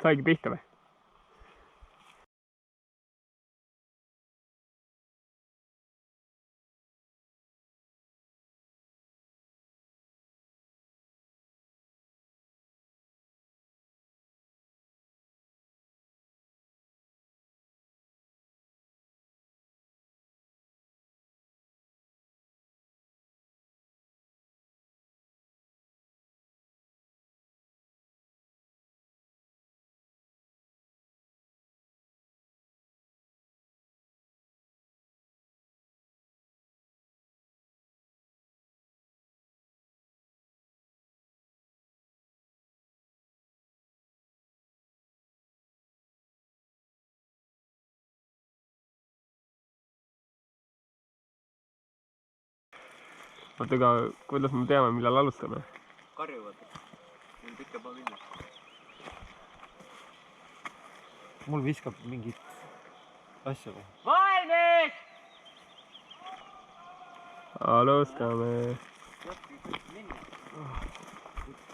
saigi pihta või? Oota, aga kuidas me teame, millal alustame? Karjuvad. Meil pikka pole minna. Mul viskab mingit asja või? Valmis! Alustame.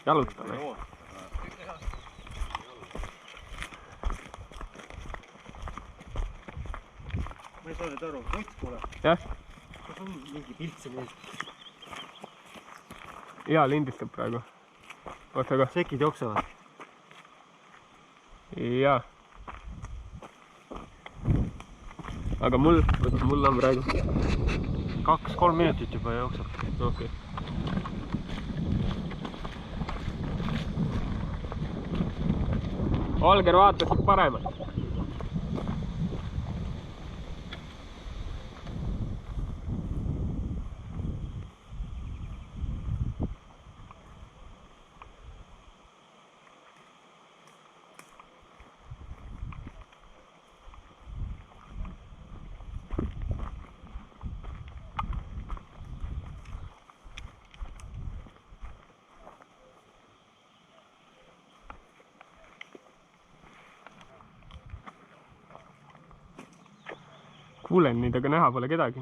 Jalutame. Ma ei saa nüüd aru, võts pole. Jah? Kas on mingi pilt siin ees? Jaa, lindistab praegu. Oota, aga... Sekid jooksevad? Jaa. Aga mul on praegu 2-3 minutit juba jookseb. Okei. Olger vaatas paremalt. Kuulen neid, aga näha pole kedagi.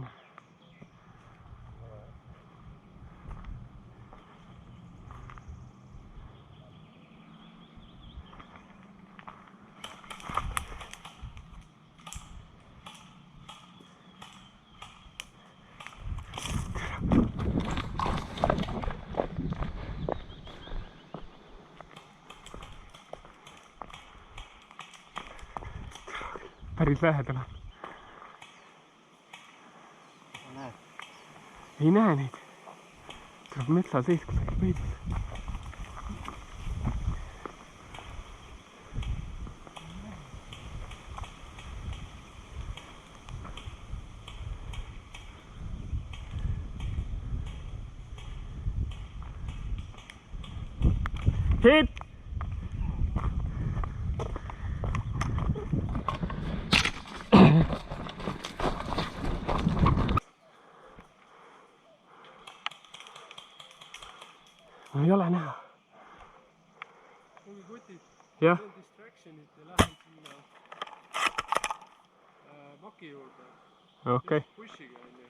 Päris lähedal on. Ei näe neid. Tuleb metsa sees kusagil peidus. Hit! No ei ole näha. Ongi kutid. Jah. Distractionit ja lähen sinna maki juurde. Okei. Bushiga on ju.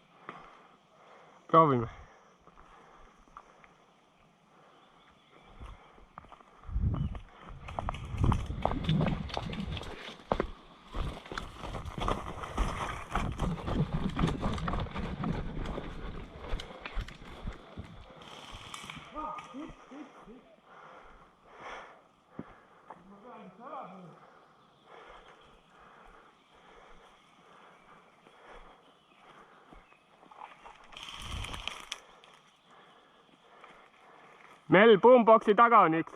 Proovime. Mel, boomboxi taga on üks.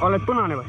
oled punane või?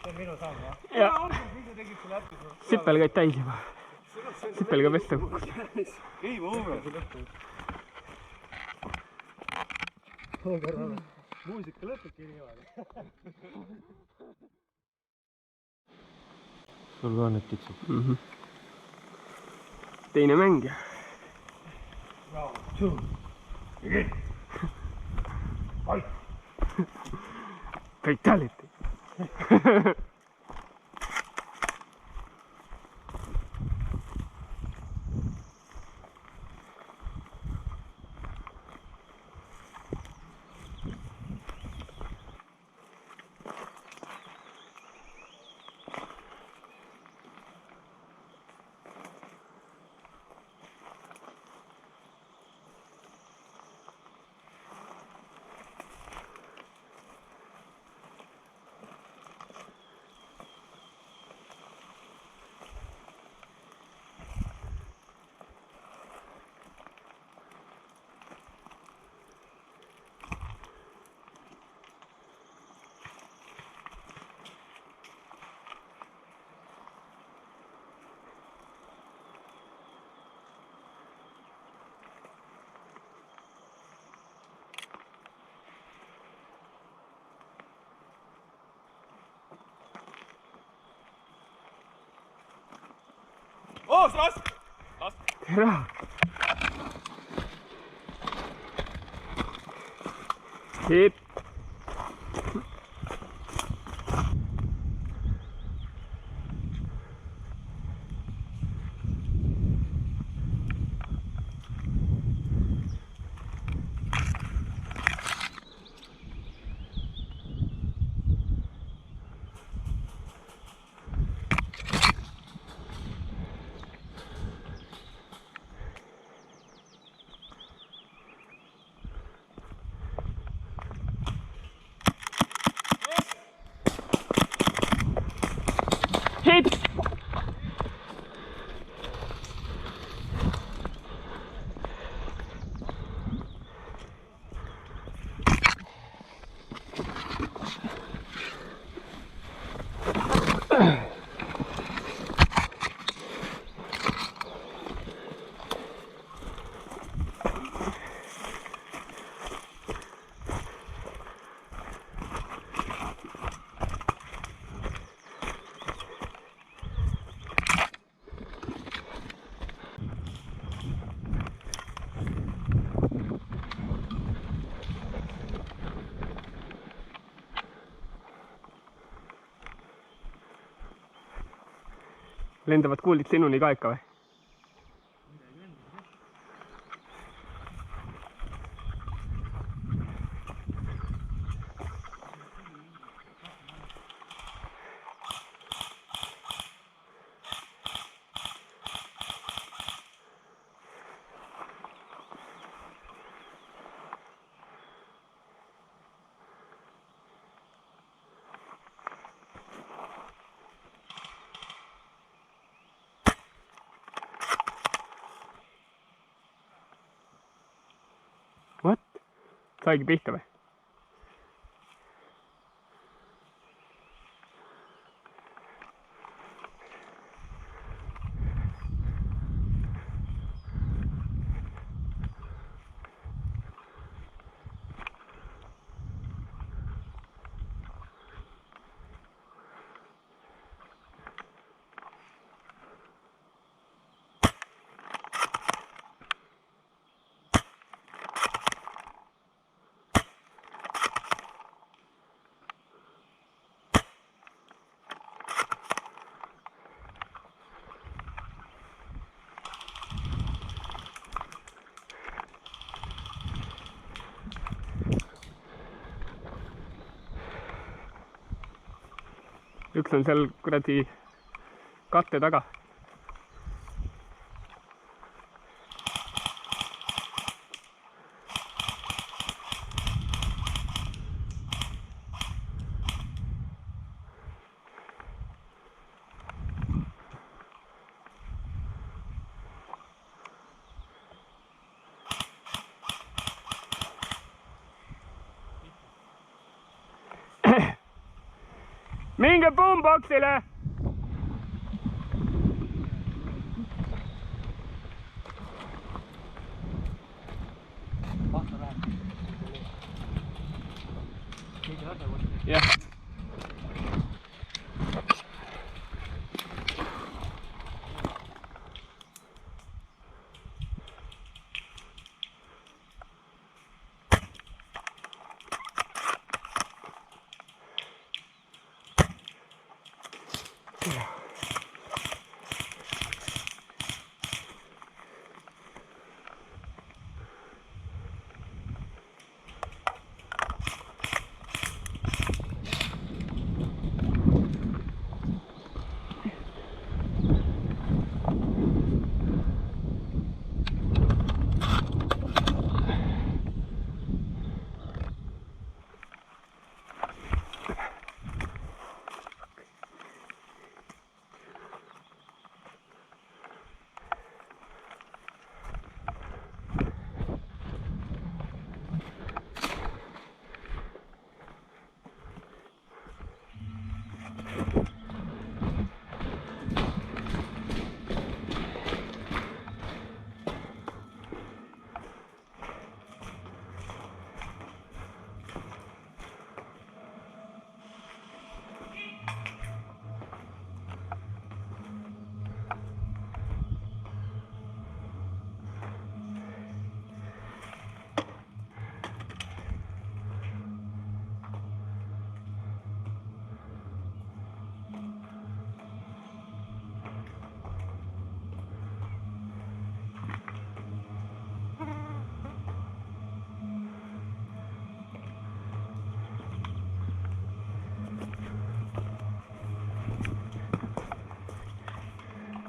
See on minu samm, jah? Ja sipel käid täis juba. Sipel ka pesta kukkus. Ei, ma uue. Muusika lõpebki niimoodi. Sul ka nüüd tiksub. Teine mäng. Fatality. Oh, Last! Tere! Hit! Hit! Lendavad kuuldid sinuni ka ikka või? saigi pihta või? Üks on seal kuradi katte taga. Minge boomboxile! Vahta läheb. Mingi lase võtta. Jah.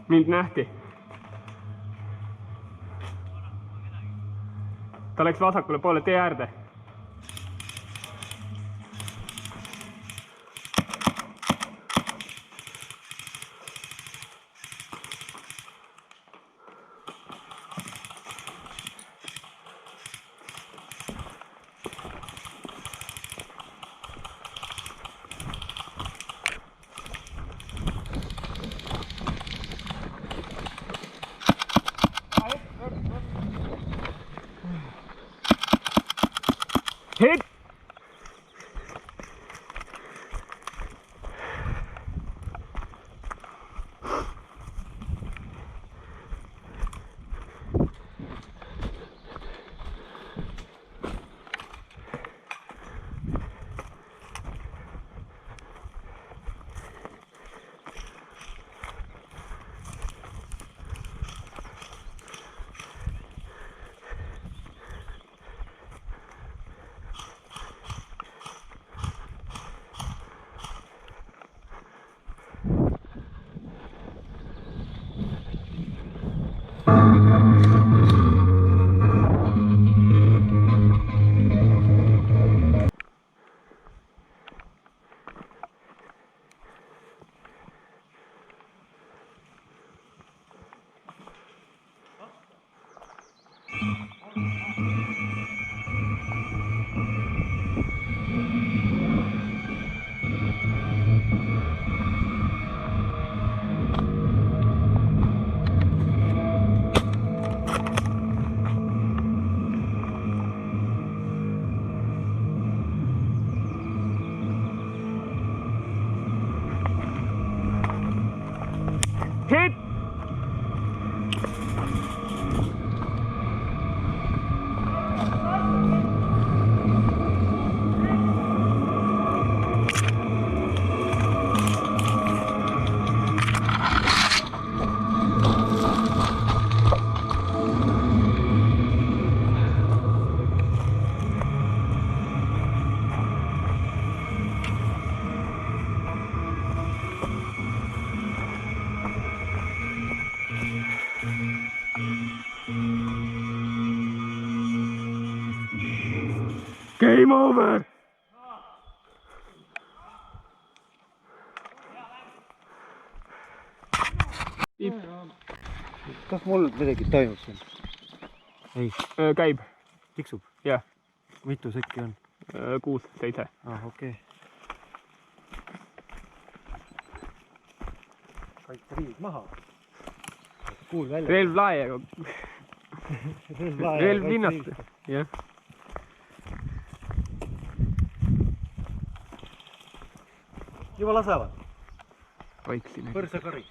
Mind nähti. Ta läks vasakule poole tee äärde. Hit! Game over! Kas mul midagi toimub siin? Ei, Käib. tiksub. Jah. Mitu sekki on? 6, 7. Okei. Kõik riid maha. Kuul välja. Relv lae. Relv linnast. Jah. Juba lasevad. Vaiksime. Põrsakari.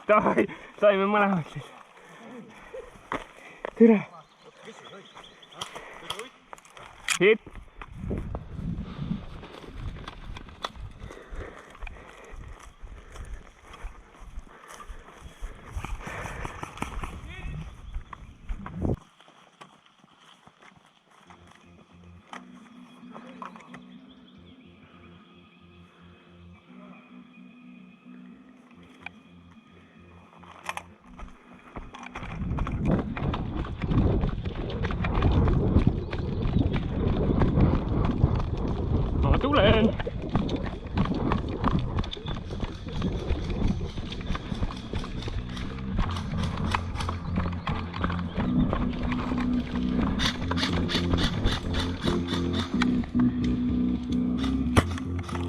Davai, saime mõlemad siis. Tere! Hit! Ma tulen!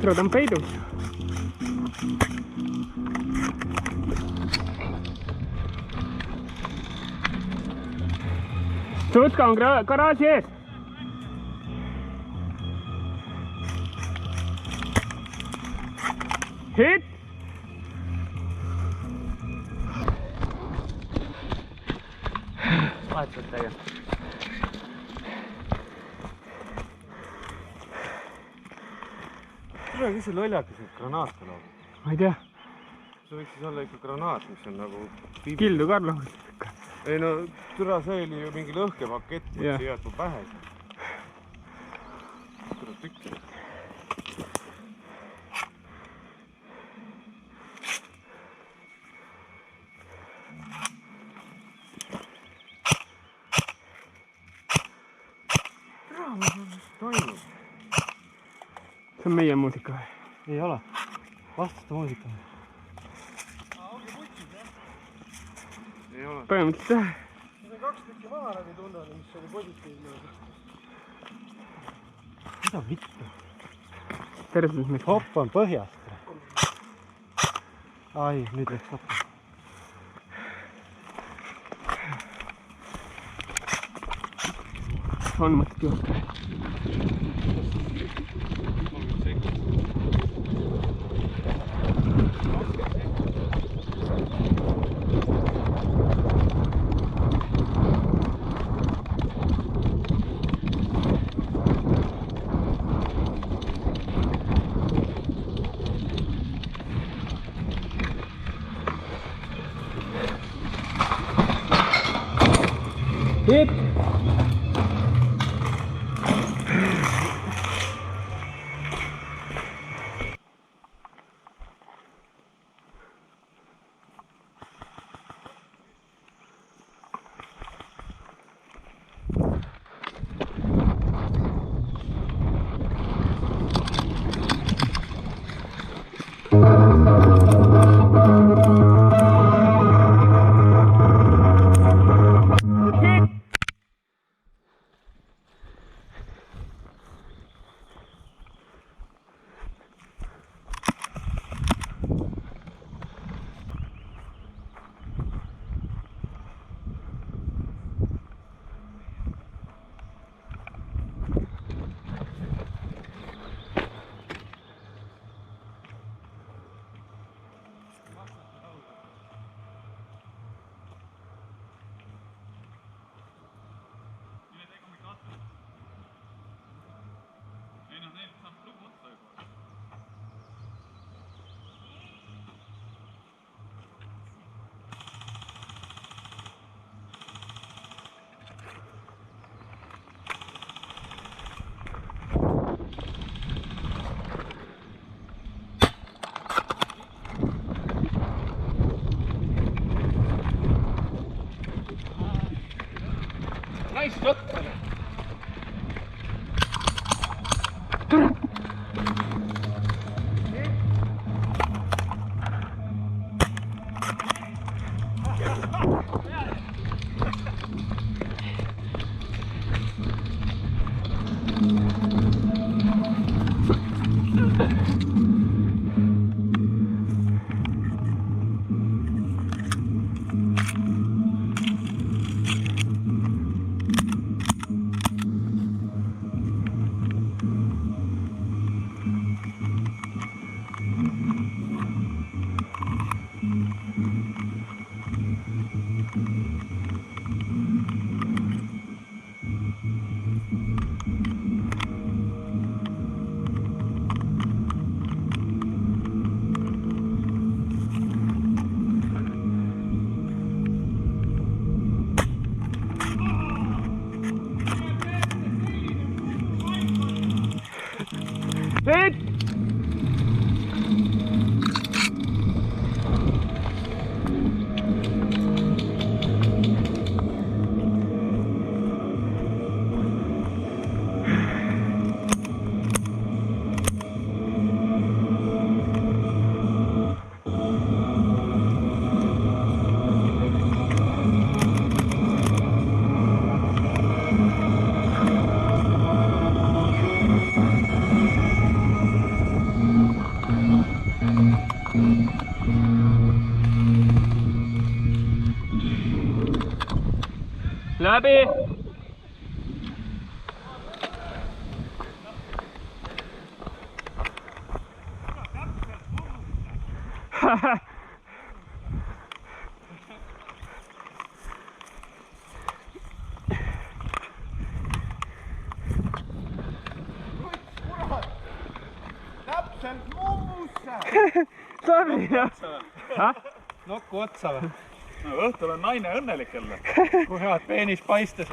Tere, ta on peidus. Tutka on garaaži ees. Hit! Vahetad täiega. Tule, mis see lollakas nüüd granaat on? Ma ei tea. See võiks siis olla ikka granaat, mis on nagu... Kildu Karlo. ei no, türa see oli ju mingi lõhkepakett, see ei jätnud pähe. Türa tükk. Toimub. See on meie muusika või? Ei ole. Vastuste muusika. Ei ole. Põhimõtteliselt jah. See on 2 tükki maha läbi tunneli, mis oli positiivne. Mida vittu? Terves mis. Hopp on põhjast. Ai, nüüd läks hopp. On mõtet juurde. Hit! Nice shot! Hit! Läbi! Täpselt mummusse! Sorry, jah. Nokku otsa või? Õhtul on naine õnnelik jälle. Kui head peenis paistes.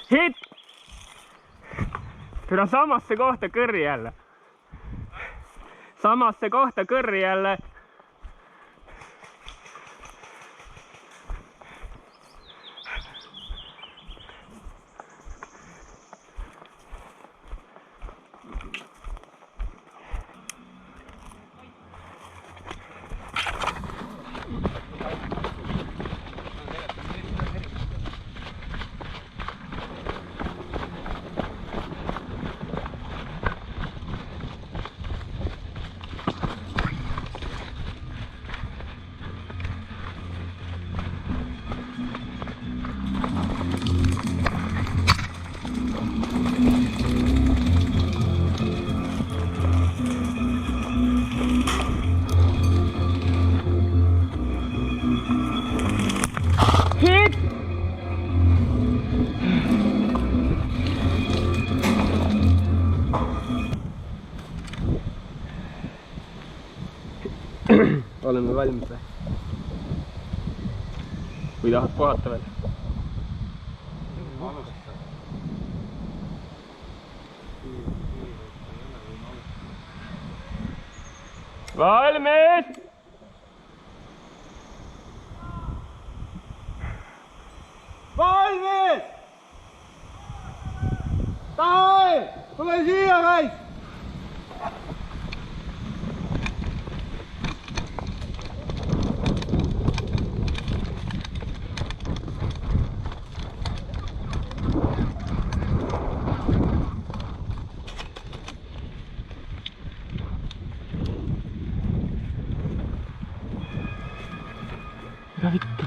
Hit! Tule samasse kohta kõrri jälle. Samasse kohta kõrri jälle. Hit! Oleme valmis või? Või tahad puhata veel? Valmis! Valmis! Tahe! Tule siia, käis! Mida vittu?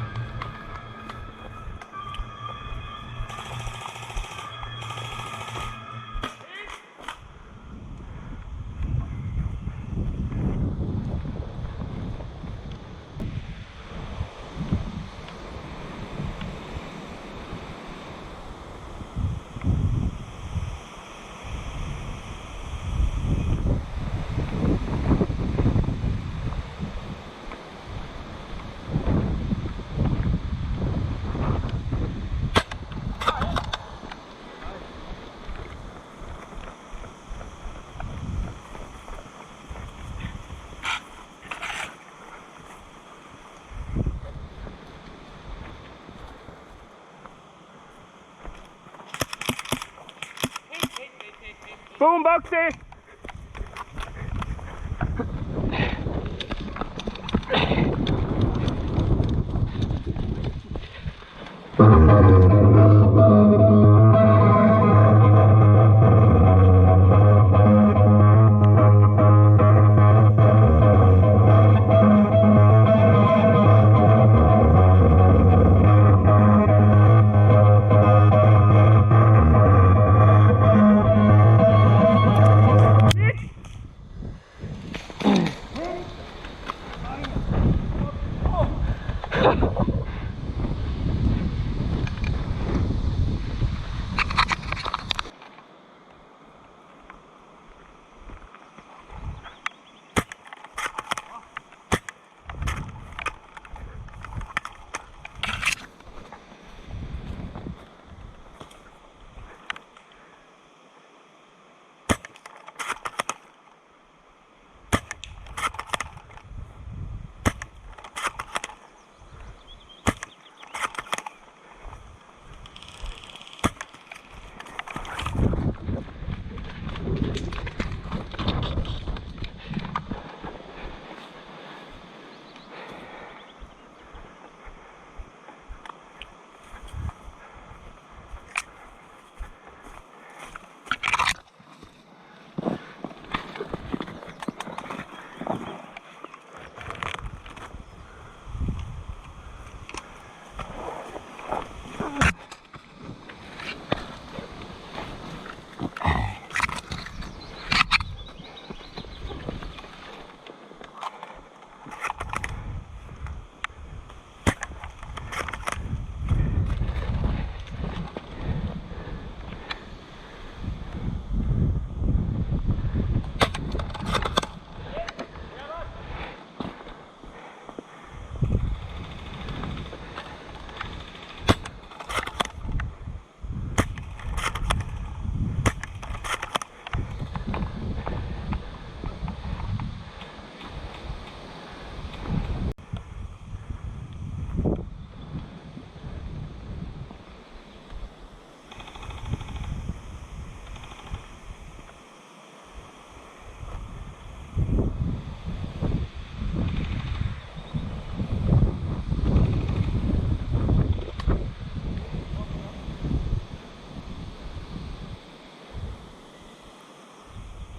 Boomboxi!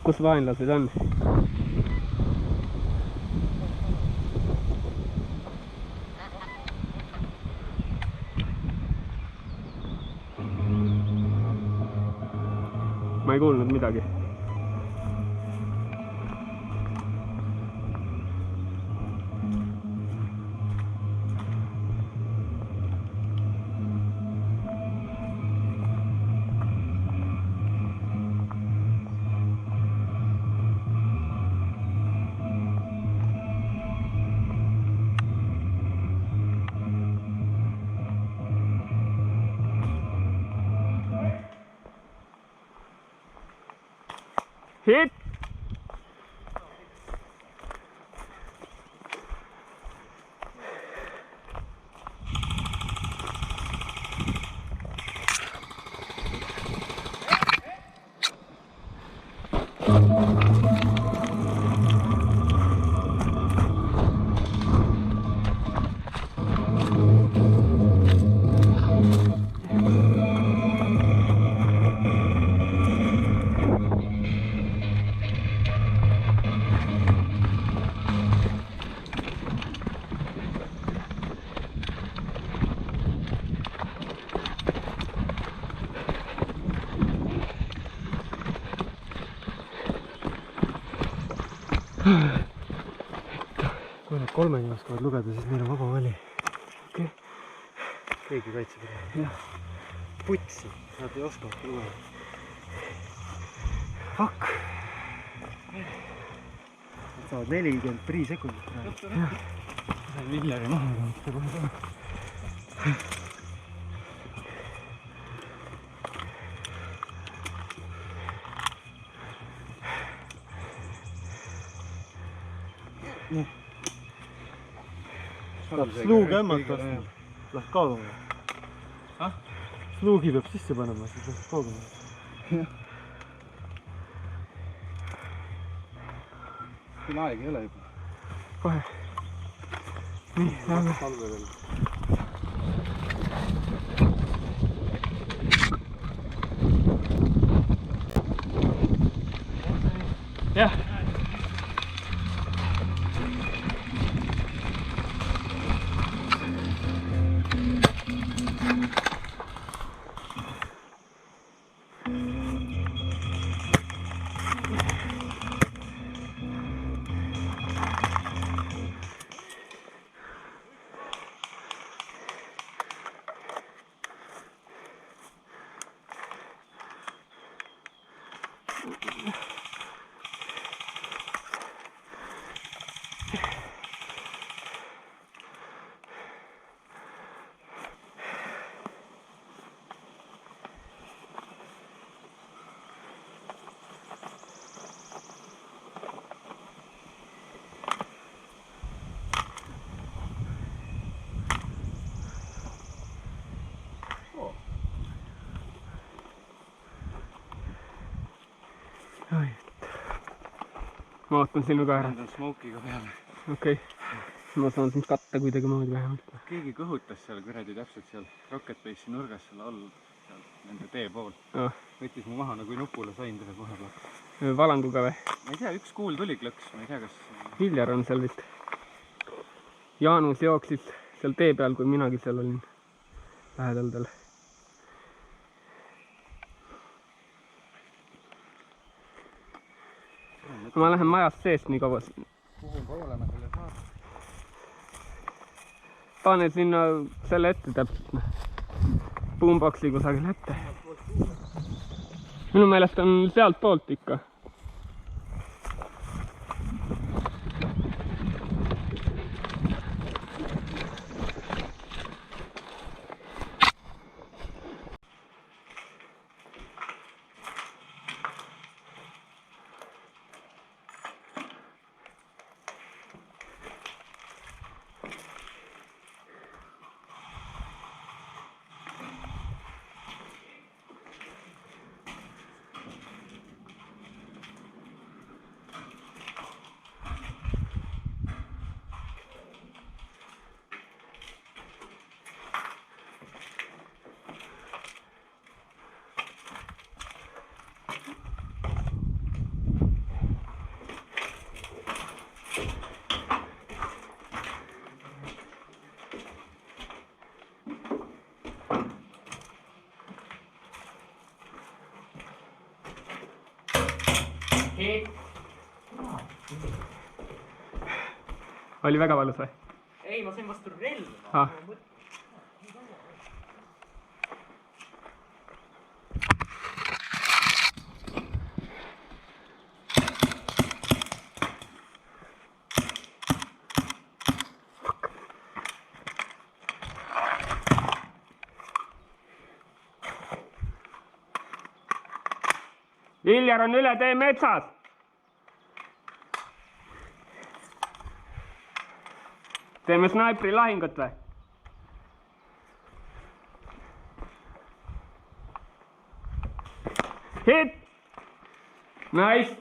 kus vaenlased on. Ma ei kuulnud midagi. Hit! Kui need kolmeni oskavad lugeda, siis meil on vaba vali. Okay. Keegi kaitseb ära. Putsi, nad ei oska lugeda. Fuck! Nad saavad 43 sekundit praegu. Sain Villeri maha kannata kohe. Nii. Sluug ämmatas. Lähed kaugama. Sluugi peab sisse panema, siis lähed kaugama. Siin aeg ei ole juba. Kohe. Nii, lähme. Jah. Ma ootan sinuga ära. Nendel smokiga peale. Okei. Ma saan sind katta kuidagimoodi vähemalt. Keegi kõhutas seal kuradi täpselt seal Rocket Base'i nurgas seal all, seal nende tee pool. Võttis mu maha nagu nupule sain teda kohe plakka. Valanguga või? Ma ei tea, üks kuul tuli klõks, ma ei tea, kas... Viljar on seal vist. Jaanus jooksis seal tee peal, kui minagi seal olin lähedal tal. Ma lähen majast seest nii kaua. Kuhu poolema selle saab? Pane sinna selle ette täpselt. Boomboxi kusagil ette. Minu meelest on sealt poolt ikka. oli väga valus või? ei, ma sain vastu relva. Ah. Viljar on üle tee metsas. Teeme snaipri lahingut või? Hit! Nice!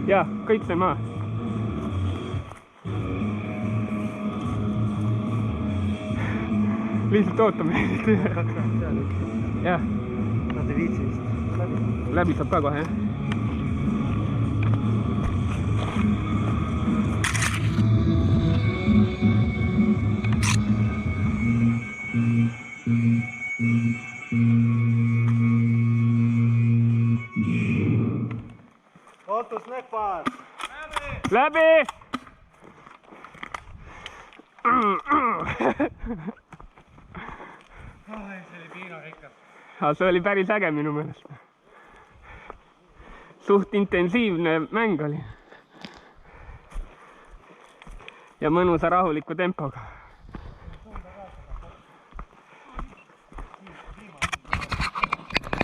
Jaa, kõik sai maha. Lihtsalt ootame. Jah. Nad ei viitsi vist läbi. Läbi saab ka kohe, jah? Otto Snäppar! Läbi! See oli piinarikas. See oli päris äge minu meelest. Suht intensiivne mäng oli. Ja mõnusa rahuliku tempoga.